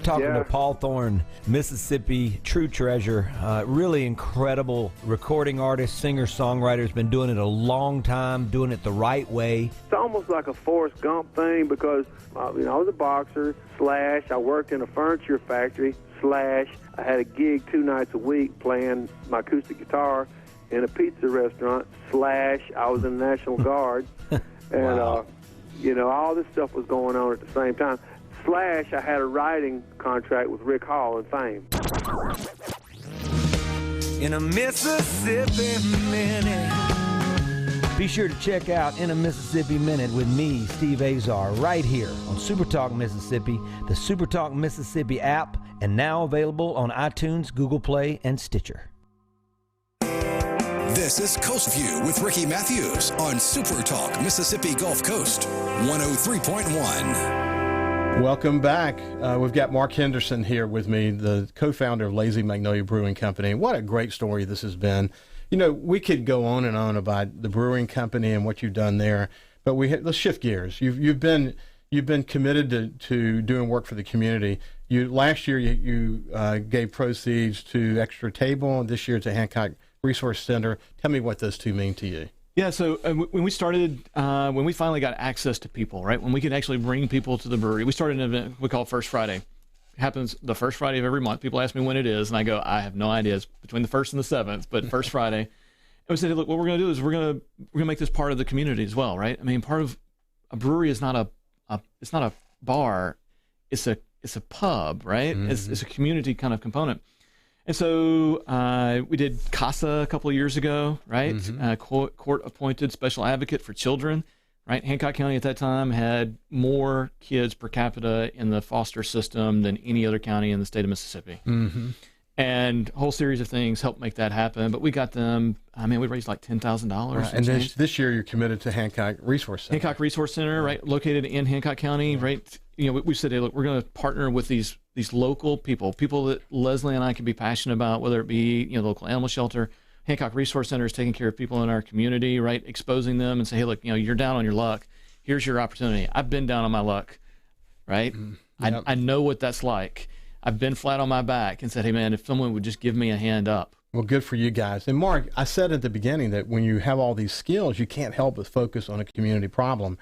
Talking to Paul Thorne, Mississippi true treasure, really incredible recording artist, singer, songwriter, has been doing it a long time, doing it the right way. It's almost like a Forrest Gump thing because, I was a boxer, / I worked in a furniture factory, / I had a gig 2 nights a week playing my acoustic guitar in a pizza restaurant, / I was in the National Guard, and, all this stuff was going on at the same time. / I had a writing contract with Rick Hall and Fame. In a Mississippi Minute. Be sure to check out In a Mississippi Minute with me, Steve Azar, right here on Super Talk Mississippi, the Super Talk Mississippi app, and now available on iTunes, Google Play, and Stitcher. This is Coast View with Ricky Mathews on Super Talk Mississippi Gulf Coast 103.1. Welcome back. We've got Mark Henderson here with me, the co-founder of Lazy Magnolia Brewing Company. What a great story this has been. We could go on and on about the brewing company and what you've done there, but let's shift gears. You've been committed to doing work for the community. Last year you gave proceeds to Extra Table, and this year to Hancock Resource Center. Tell me what those two mean to you. Yeah, so when we started, when we finally got access to people, right, when we could actually bring people to the brewery, we started an event we call First Friday. It happens the first Friday of every month. People ask me when it is, and I go, I have no idea. It's between the 1st and the 7th, but First Friday. And we said, hey, look, what we're going to do is we're going to make this part of the community as well, right? I mean, part of a brewery is not a bar, it's a pub, right? Mm-hmm. It's a community kind of component. And so we did CASA a couple of years ago, right? Mm-hmm. Court-appointed special advocate for children, right? Hancock County at that time had more kids per capita in the foster system than any other county in the state of Mississippi. Mm-hmm. And a whole series of things helped make that happen. But we got them, we raised like $10,000. Right. And this year you're committed to Hancock Resource Center. Hancock Resource Center, right? Located in Hancock County, right? We said, hey, look, we're going to partner with these local people that Leslie and I can be passionate about, whether it be, local animal shelter. Hancock Resource Center is taking care of people in our community, right? Exposing them and say, hey, look, you're down on your luck. Here's your opportunity. I've been down on my luck, right? Yep. I know what that's like. I've been flat on my back and said, hey, man, if someone would just give me a hand up. Well, good for you guys. And Mark, I said at the beginning that when you have all these skills, you can't help but focus on a community problem.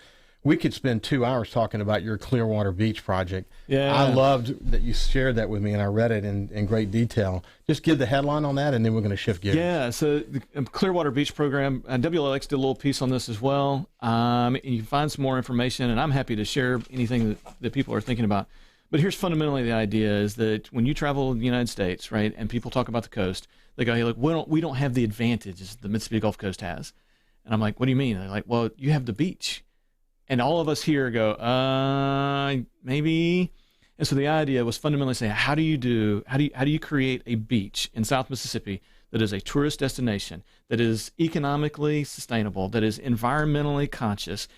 We could spend 2 hours talking about your Clearwater Beach project. Yeah. I loved that you shared that with me, and I read it in great detail. Just give the headline on that, and then we're going to shift gears. Yeah, so the Clearwater Beach program, WLX did a little piece on this as well. And you can find some more information, and I'm happy to share anything that people are thinking about. But here's fundamentally the idea is that when you travel the United States, right, and people talk about the coast, they go, hey, look, we don't have the advantages the Mississippi Gulf Coast has. And I'm like, what do you mean? They're like, well, you have the beach. And all of us here go, maybe. And so the idea was fundamentally saying, how do you create a beach in South Mississippi that is a tourist destination, that is economically sustainable, that is environmentally conscious,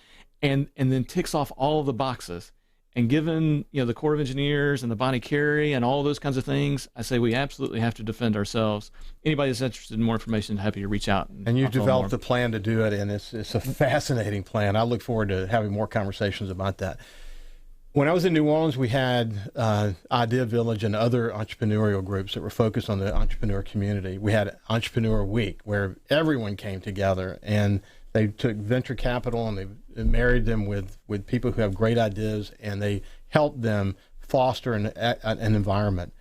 and then ticks off all of the boxes. And given the Corps of Engineers and the Bonnie Carey and all those kinds of things, I say we absolutely have to defend ourselves. Anybody that's interested in more information, happy to reach out. And you've developed a plan to do it, and it's a fascinating plan. I look forward to having more conversations about that. When I was in New Orleans, we had Idea Village and other entrepreneurial groups that were focused on the entrepreneur community. We had Entrepreneur Week, where everyone came together, and they took venture capital and they married them with people who have great ideas, and they helped them foster an environment.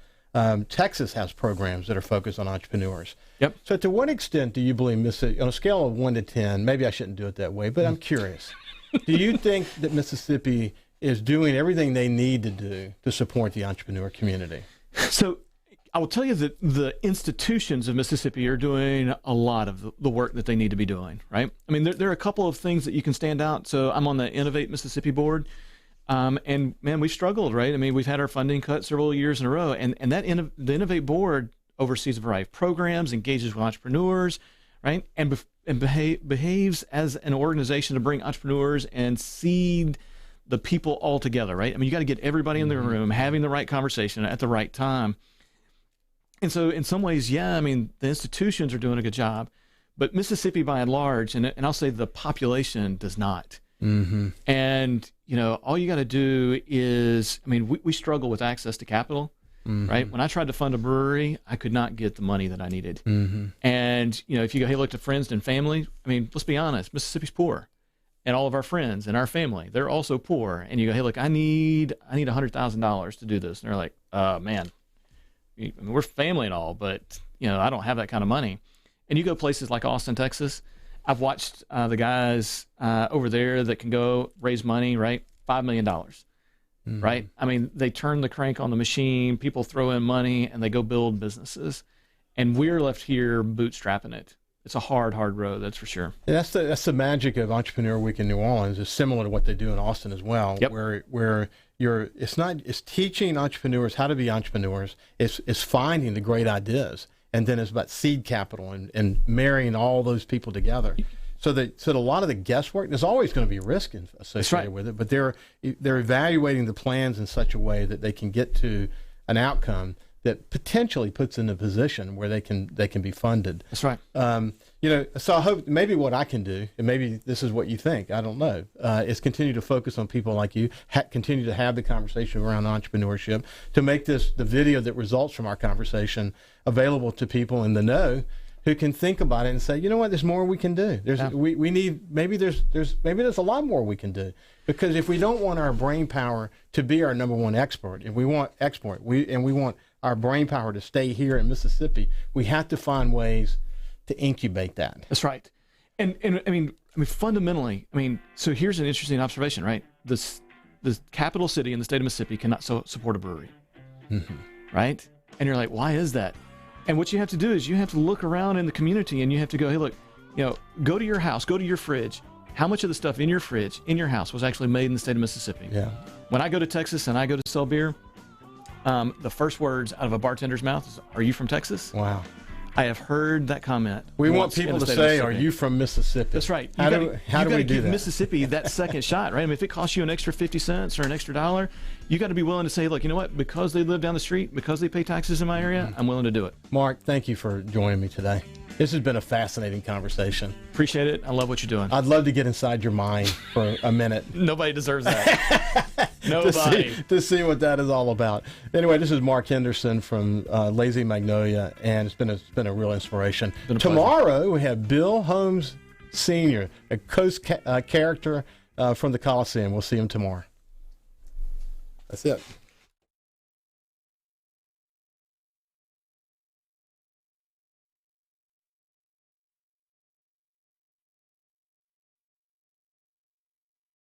Texas has programs that are focused on entrepreneurs. Yep. So to what extent do you believe, Mississippi, on a scale of 1 to 10, maybe I shouldn't do it that way, but I'm curious, do you think that Mississippi is doing everything they need to do to support the entrepreneur community? So I will tell you that the institutions of Mississippi are doing a lot of the work that they need to be doing, right? I mean, there are a couple of things that you can stand out. So I'm on the Innovate Mississippi board, and man, we've struggled, right? I mean, we've had our funding cut several years in a row, and the Innovate board oversees a variety of programs, engages with entrepreneurs, right? And behaves as an organization to bring entrepreneurs and seed the people all together, right? I mean, you got to get everybody in the room having the right conversation at the right time. And so in some ways, yeah, I mean, the institutions are doing a good job, but Mississippi by and large, and I'll say the population does not. Mm-hmm. And, all you got to do is, I mean, we struggle with access to capital, right? When I tried to fund a brewery, I could not get the money that I needed. Mm-hmm. And, if you go, hey, look to friends and family, I mean, let's be honest, Mississippi's poor. And all of our friends and our family, they're also poor. And you go, hey, look, I need $100,000 to do this. And they're like, man, I mean, we're family and all, but I don't have that kind of money. And you go places like Austin, Texas. I've watched the guys over there that can go raise money, right? $5 million, right? I mean, they turn the crank on the machine. People throw in money and they go build businesses, and we're left here bootstrapping it. It's a hard road, that's for sure. Yeah, that's the magic of Entrepreneur Week in New Orleans. It's similar to what they do in Austin as well, yep. where it's teaching entrepreneurs how to be entrepreneurs. It's finding the great ideas, and then it's about seed capital and marrying all those people together. So a lot of the guesswork, there's always going to be risk associated with it, but they're evaluating the plans in such a way that they can get to an outcome that potentially puts in a position where they can be funded. That's right. So I hope maybe what I can do, and maybe this is what you think, I don't know, is continue to focus on people like you, continue to have the conversation around entrepreneurship, to make the video that results from our conversation available to people in the know who can think about it and say, you know what, there's more we can do. We need, maybe there's a lot more we can do. Because if we don't want our brain power to be our number one export, if we want we want our brain power to stay here in Mississippi, we have to find ways to incubate that. That's right. And I mean fundamentally, so here's an interesting observation, right? The capital city in the state of Mississippi cannot support a brewery, right? And you're like, why is that? And what you have to do is you have to look around in the community and you have to go, hey, look, go to your house, go to your fridge. How much of the stuff in your fridge, in your house, was actually made in the state of Mississippi? Yeah. When I go to Texas and I go to sell beer, the first words out of a bartender's mouth is, "Are you from Texas?" Wow. I have heard that comment. We want people to say, "Are you from Mississippi?" That's right. How do we do that? Mississippi that second shot, right? I mean, if it costs you an extra 50 cents or an extra $1, you got to be willing to say, look, you know what? Because they live down the street, because they pay taxes in my area, I'm willing to do it. Mark, thank you for joining me today. This has been a fascinating conversation. Appreciate it. I love what you're doing. I'd love to get inside your mind for a minute. Nobody deserves that. Nobody. To see what that is all about. Anyway, this is Mark Henderson from Lazy Magnolia, and it's been a real inspiration. Tomorrow we have Bill Holmes Sr., a Coast character from the Coliseum. We'll see him tomorrow. That's it.